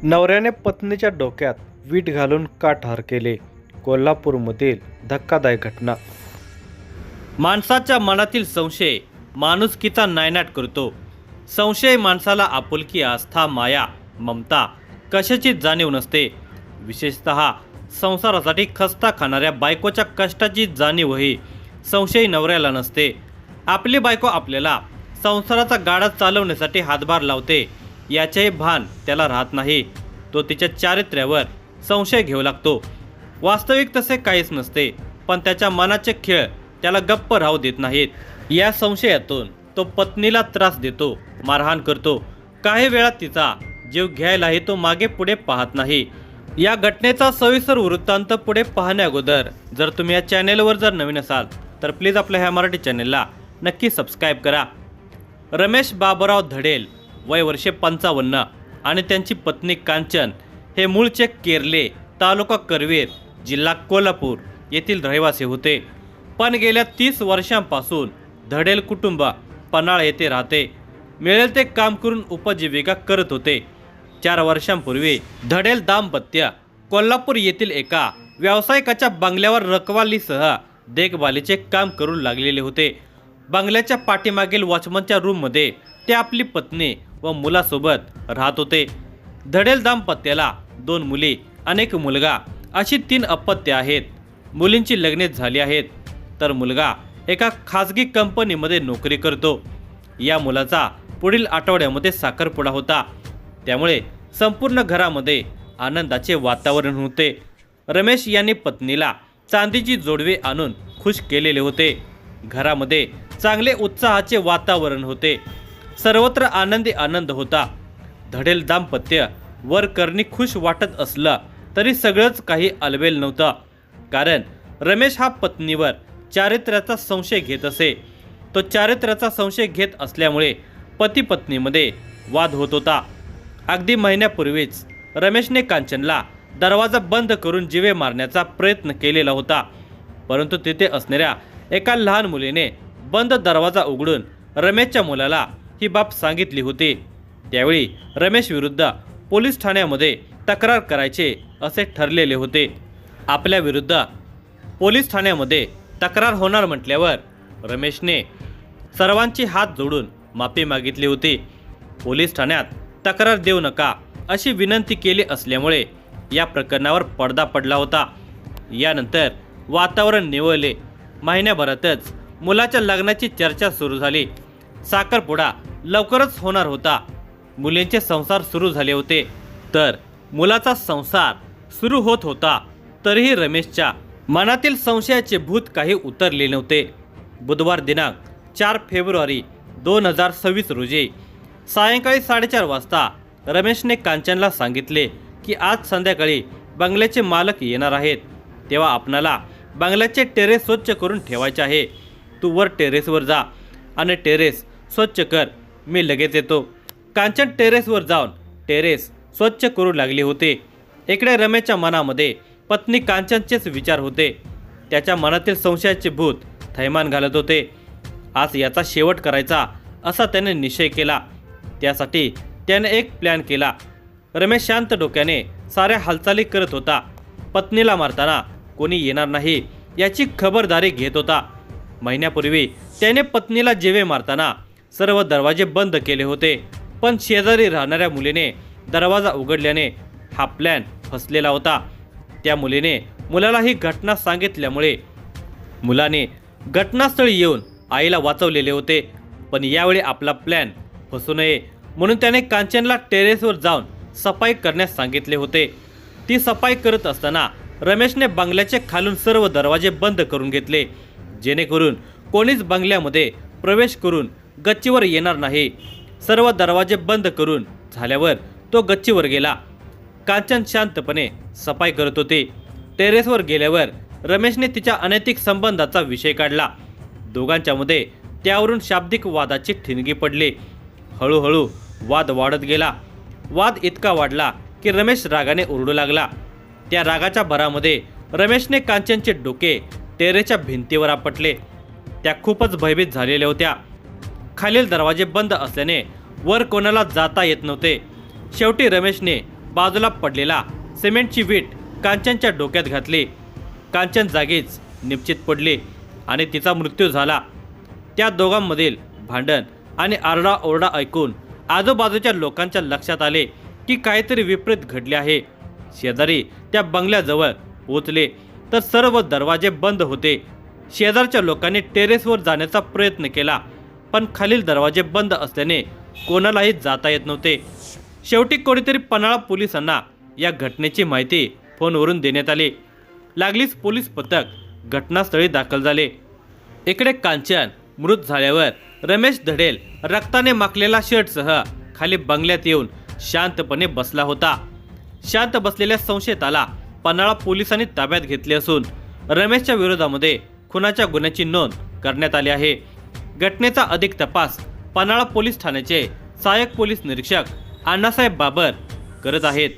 नवऱ्याने पत्नीच्या डोक्यात वीट घालून का ठार केले? कोल्हापूरमधील धक्कादायक घटना. माणसाच्या मनातील संशय माणुसकीचा नायनाट करतो. संशय माणसाला आपुलकी, आस्था, माया, ममता कशाची जाणीव नसते. विशेषतः संसारासाठी खस्ता खाणाऱ्या बायकोच्या कष्टाची जाणीवही संशयी नवऱ्याला नसते. आपली बायको आपल्याला संसाराचा गाडा चालवण्यासाठी हातभार लावते याचेही भान त्याला राहत नाही. तो तिच्या चारित्र्यावर संशय घेऊ लागतो. वास्तविक तसे काहीच नसते, पण त्याच्या मनाचे खेळ त्याला गप्प राहू देत नाहीत. या संशयातून तो पत्नीला त्रास देतो, मारहाण करतो. काही वेळा तिचा जीव घ्यायलाही तो मागे पुढे पाहत नाही. या घटनेचा सविस्तर वृत्तांत पुढे पाहण्या अगोदर जर तुम्ही या चॅनेलवर जर नवीन असाल तर प्लीज आपल्या ह्या मराठी चॅनेलला नक्की सबस्क्राईब करा. रमेश बाबुराव धडेल, वय वर्षे 55, आणि त्यांची पत्नी कांचन हे मूळचे केरले, तालुका करवीर, जिल्हा कोल्हापूर येथील रहिवासी होते. पण गेल्या 30 वर्षांपासून धडेल कुटुंब पन्हाळ येथे राहते. मिळेल ते काम करून उपजीविका करत होते. 4 वर्षांपूर्वी धडेल दाम्पत्य कोल्हापूर येथील एका व्यावसायिकाच्या बंगल्यावर रखवालीसह देखभालीचे काम करू लागलेले होते. बंगल्याच्या पाठीमागील वॉचमनच्या रूममध्ये ते आपली पत्नी व मुलासोबत राहत होते. धडेल दाम्पत्याला 2 मुली आणि 1 मुलगा अशी 3 अपत्ये आहेत. मुलींची लग्ने झाली आहेत, तर मुलगा एका खाजगी कंपनीमध्ये नोकरी करतो. या मुलाचा पुढील आठवड्यामध्ये साखरपुडा होता, त्यामुळे संपूर्ण घरामध्ये आनंदाचे वातावरण होते. रमेश यांनी पत्नीला चांदीची जोडवे आणून खुश केलेले होते. घरामध्ये चांगले उत्साहाचे वातावरण होते. सर्वत्र आनंदी आनंद होता. धडेल दाम्पत्य वर करणी खुश वाटत असलं तरी सगळंच काही अलबेल नव्हतं. कारण रमेश हा पत्नीवर चारित्र्याचा संशय घेत असे. तो चारित्र्याचा संशय घेत असल्यामुळे पती पत्नीमध्ये वाद होत होता. अगदी महिन्यापूर्वीच रमेशने कांचनला दरवाजा बंद करून जीवे मारण्याचा प्रयत्न केलेला होता, परंतु तिथे असणाऱ्या एका लहान मुलीने बंद दरवाजा उघडून रमेशच्या मुलाला ही बाब सांगितली होती. त्यावेळी रमेश विरुद्ध पोलीस ठाण्यामध्ये तक्रार करायचे असे ठरलेले होते. आपल्या विरुद्ध पोलीस ठाण्यामध्ये तक्रार होणार म्हटल्यावर रमेशने सर्वांची हात जोडून माफी मागितली होती. पोलीस ठाण्यात तक्रार देऊ नका अशी विनंती केली असल्यामुळे या प्रकरणावर पडदा पडला होता. यानंतर वातावरण निवळले. महिन्याभरातच मुलाच्या लग्नाची चर्चा सुरू झाली. साखरपुडा लवकरच होणार होता. मुलींचे संसार सुरू झाले होते, तर मुलाचा संसार सुरू होत होता. तरीही रमेशच्या मनातील संशयाचे भूत काही उतरले नव्हते. बुधवार दिनांक 4 फेब्रुवारी 2026 रोजी सायंकाळी 4:30 वाजता रमेशने कांचनला सांगितले की आज संध्याकाळी बंगल्याचे मालक येणार आहेत, तेव्हा आपणाला बंगल्याचे टेरेस स्वच्छ करून ठेवायचे आहे. तू वर टेरेसवर जा आणि टेरेस स्वच्छ कर, मी लगेच येतो. कांचन टेरेसवर जाऊन टेरेस स्वच्छ करू लागली होते. इकडे रमेशच्या मनामध्ये पत्नी कांचनचेच विचार होते. त्याच्या मनातील संशयाचे भूत थैमान घालत होते. आज याचा शेवट करायचा असा त्याने निश्चय केला. त्यासाठी त्याने एक प्लॅन केला. रमेश शांत डोक्याने साऱ्या हालचाली करत होता. पत्नीला मारताना कोणी येणार नाही याची खबरदारी घेत होता. महिन्यापूर्वी त्याने पत्नीला जीवे मारताना सर्व दरवाजे बंद केले होते, पण शेजारी राहणाऱ्या मुलीने दरवाजा उघडल्याने हा प्लॅन फसलेला होता. त्या मुलीने मुलाला ही घटना सांगितल्यामुळे मुलाने घटनास्थळी येऊन आईला वाचवलेले होते. पण यावेळी आपला प्लॅन फसू नये म्हणून त्याने कांचनला टेरेसवर जाऊन सफाई करण्यास सांगितले होते. ती सफाई करत असताना रमेशने बंगल्याचे खालून सर्व दरवाजे बंद करून घेतले, जेणेकरून कोणीच बंगल्यामध्ये प्रवेश करून गच्चीवर येणार नाही. सर्व दरवाजे बंद करून झाल्यावर तो गच्चीवर गेला. कांचन शांतपणे सफाई करत होती. टेरेसवर गेल्यावर रमेशने तिच्या अनैतिक संबंधाचा विषय काढला. दोघांच्यामध्ये त्यावरून शाब्दिक वादाची ठिणगी पडली. हळूहळू वाद वाढत गेला. वाद इतका वाढला की रमेश रागाने ओरडू लागला. त्या रागाच्या भरामध्ये रमेशने कांचनचे डोके टेरेसच्या भिंतीवर आपटले. त्या खूपच भयभीत झालेल्या होत्या. खालील दरवाजे बंद असल्याने वर कोणाला जाता येत नव्हते. शेवटी रमेशने बाजूला पडलेला सिमेंटची वीट कांचनच्या डोक्यात घातली. कांचन जागीच निश्चित पडली आणि तिचा मृत्यू झाला. त्या दोघांमधील भांडण आणि आरडाओरडा ऐकून आजूबाजूच्या लोकांच्या लक्षात आले की काहीतरी विपरीत घडले आहे. शेजारी त्या बंगल्याजवळ पोहोचले तर सर्व दरवाजे बंद होते. शेजारच्या लोकांनी टेरेसवर जाण्याचा प्रयत्न केला, पण खालील दरवाजे बंद असल्याने कोणालाही जाता येत नव्हते. शेवटी कोणीतरी पन्हाळा पोलिसांना या घटनेची माहिती फोनवरून देण्यात आली. लागलीच पोलीस पथक घटनास्थळी दाखल झाले. इकडे कांचन मृत झाल्यावर रमेश धडेल रक्ताने माखलेला शर्टसह खाली बंगल्यात येऊन शांतपणे बसला होता. शांत बसलेल्या संशयिताला पन्हाळा पोलिसांनी ताब्यात घेतले असून रमेशच्या विरोधामध्ये खुनाच्या गुन्ह्याची नोंद करण्यात आली आहे. घटनेचा अधिक तपास पन्हाळा पोलीस ठाण्याचे सहाय्यक पोलीस निरीक्षक अण्णासाहेब बाबर करत आहेत.